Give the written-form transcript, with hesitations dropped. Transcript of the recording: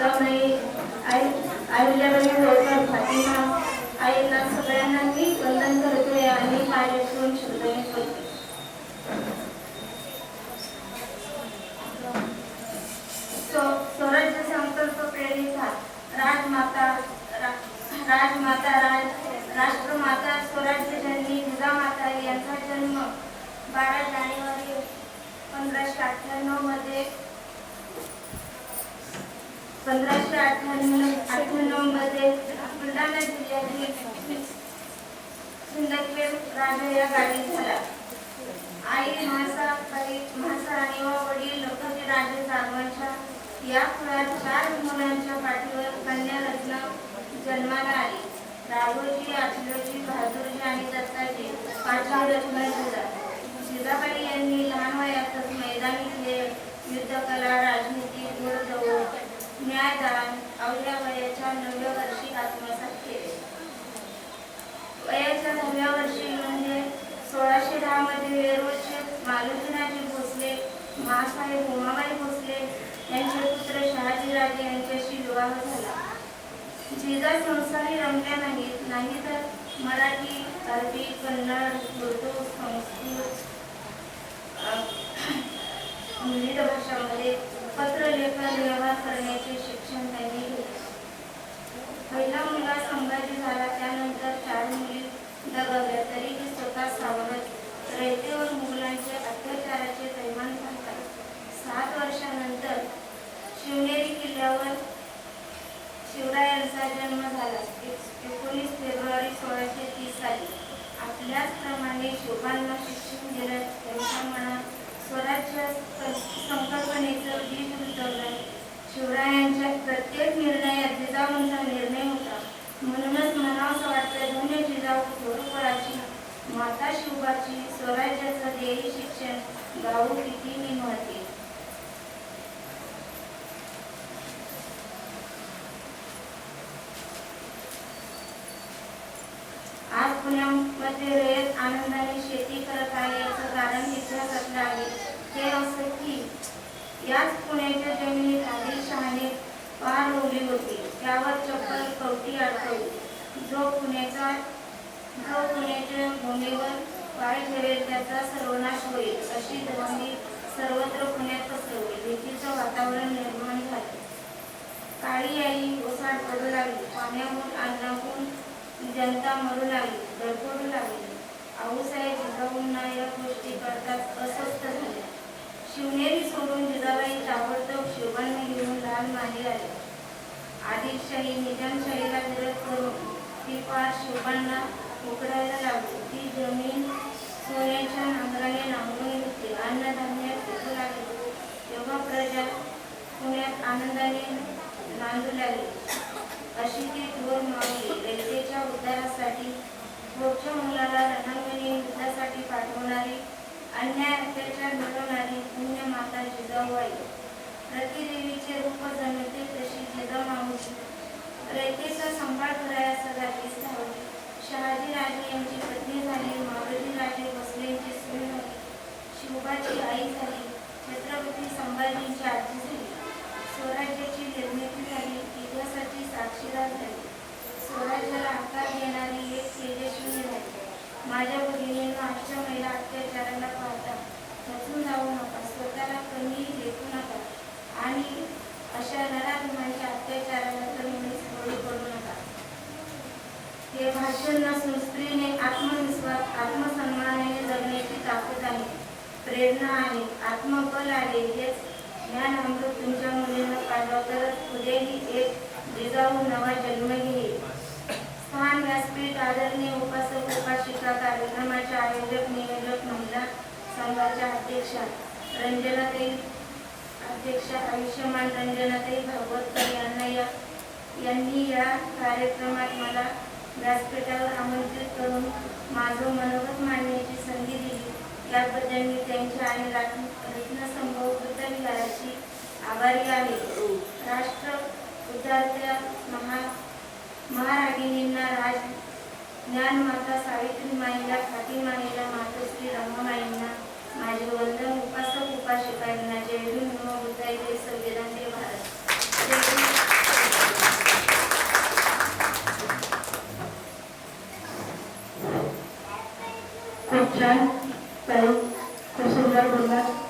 जिजामाई, अहिल्याबाई होळकर, फातिमा आईंना सगळ्यांना मी वंदन करतोय आणि पाय ठेवून श्रद्धेने बोलते. स्वराज्य संकल्प प्रेरित राजमाता राष्ट्रमाता स्वराज्य जननी जिजामाता यांचा जन्म 12 जानेवारी 1598 मध्ये बुलढाणा जिल्ह्यातील सिंदखेड राजा या गावी झाला. आई म्हासा आणि वडील लखोजी राजे सारवांच्या या कुळात 4 मुलांच्या पाठीवर कन्या रत्न जन्माला आली. राघोजी, आचलोजी, बहादूरजी आणि दत्ताजी 5वे रत्न झाला. जिजाबाई यांनी लहान वयातच मैदानी खेळ, युद्धकला, राजनीती, घोडदौड, न्यायदान अवघ्या वयाच्या 9व्या वर्षी आत्मसात केले. वयाच्या 10व्या वर्षी म्हणजे 1610 मध्ये वेरूळचे मालोजीराजे भोसले, माँसाहेब उमाबाई भोसले यांचे पुत्र शहाजीराजे यांच्याशी विवाह झाला. जिजा संसारी रमल्या नाही तर मराठी, अरबी, कन्नड, उर्दू, संस्कृत विविध भाषांमध्ये पत्रलेखन व्यवहार करण्याचे शिक्षण त्यांनी घेतले. पहिला मुलगा संभाजी झाला. त्यानंतर 4 मुली दगावल्या तरीही स्वतः सावरत रयतेवर मुघलांच्या अत्याचाराचे थैमान घालतात. 7 वर्षानंतर शिवनेरी किल्ल्यावर शिवरायांचा जन्म झाला. 19 फेब्रुवारी 1630 साली. आपल्याच प्रमाणे शिवबांना शिक्षण दिलं. त्यांच्या मनात स्वराज्य संकल्पनेचं बीज रुजवलं. शिवरायांच्या प्रत्येक निर्णयात जिजाऊंचा निर्णय होता. म्हणूनच म्हणावंसं वाटतं, धन्य जिजाऊ थोरपराची, माता शिवबाची, स्वराज्याचं देही शिक्षण गाऊ किती मी म्हणते. आज पुण्यामध्ये रयत आनंदाने शेती करत आहे. याचं कारण इतिहासातलं आहे. ते असं की याच पुण्याच्या जमिनीत आदिलशहाने पार रोवली होती. त्यावर चप्पल कवटी अडकवली. जो पुण्याच्या भूमीवर पाय ठेवेल त्याचा सर्वनाश होईल अशी धमकी सर्वत्र पुण्यात पसरवली. भीतीचं वातावरण निर्माण झाले. काळी आई ओसाड पडू लागली. पाण्याहून अन्नाहून जनता मरू लागली, गडबडू लागली. आऊसाहेब जिजाऊंना या गोष्टी करतात अस्वस्थ झाल्या. शिवनेरी सोडून जिजाबाई ताबडतोब शिवबांना घेऊन लाल मागे आले. आदिलशाही निजामशाहीला विरोध करून ती पार शिवबांना उकडायला लागली. ती जमीन सोन्याच्या नांगराने नांगरून घेतली. अन्नधान्य पिकू लागले. तेव्हा प्रजा पुण्यात आनंदाने नांदू लागली. अशी ती थोर मागणी रयतेच्या उद्धारासाठी थोरच्या मुलाला रणांगणी युद्धासाठी पाठवणारी, अन्याय अत्याचार मिळवणारी पुण्य माता जिजाऊ आई. प्रतिदेवीचे रूप जणते तशी जिजामाऊची रयतेचा सांभाळ करायचा जागीच धावली. शहाजीराजे यांची पत्नी झाली. मालोजीराजे भोसलेंची सून झाली. शिवबाची आई झाली. छत्रपती संभाजींची आजी झाली. स्वराज्याची निर्मिती झाली. इतिहासाची साक्षीदार झाली. स्वराज्याला आकार देणारी एक तेजस्विनी झाली. माझ्या भगिनींना आजच्या महिला अत्याचाराला पाहता खचून जाऊ नका, स्वतःला कमी लेखू नका आणि अशा नराधमांच्या अत्याचाराला तर मुळीच बळी पडू नका. हे भाषण नसून स्त्रीने आत्मविश्वास, आत्मसन्मानाने जगण्याची ताकद आहे, प्रेरणा आहे, आत्मबल आहे. हेच ज्ञान अमृत तुमच्या मुलींना पाठवा तरच उद्याही एक जिजाऊ नवा जन्म घेईल. स्थान व्यासपीठ आदरणीय उपासक उपासिका कार्यक्रमाच्या आयोजक नियोजक महिला संघाच्या अध्यक्षा आयुष्यमान रंजनाताई भागवतकर यांनी या कार्यक्रमात मला व्यासपीठावर आमंत्रित करून माझं मनोगत मांडण्याची संधी दिली. याबद्दल मी त्यांच्या आणि रत्नसंभव वृत्तविहाराची आभारी आहे. राष्ट्र उद्धारत्या महारागिणींना ज्ञानमाता सावित्रीमाईला, फातिमाईला, मातोश्री रमाबाईंना माझे वंदन. उपासक उपासिकांना जय भीम, नमो बुद्धाय, जय संविधान, जय भारत. खूप छान ताई खूप सुंदर बोललात.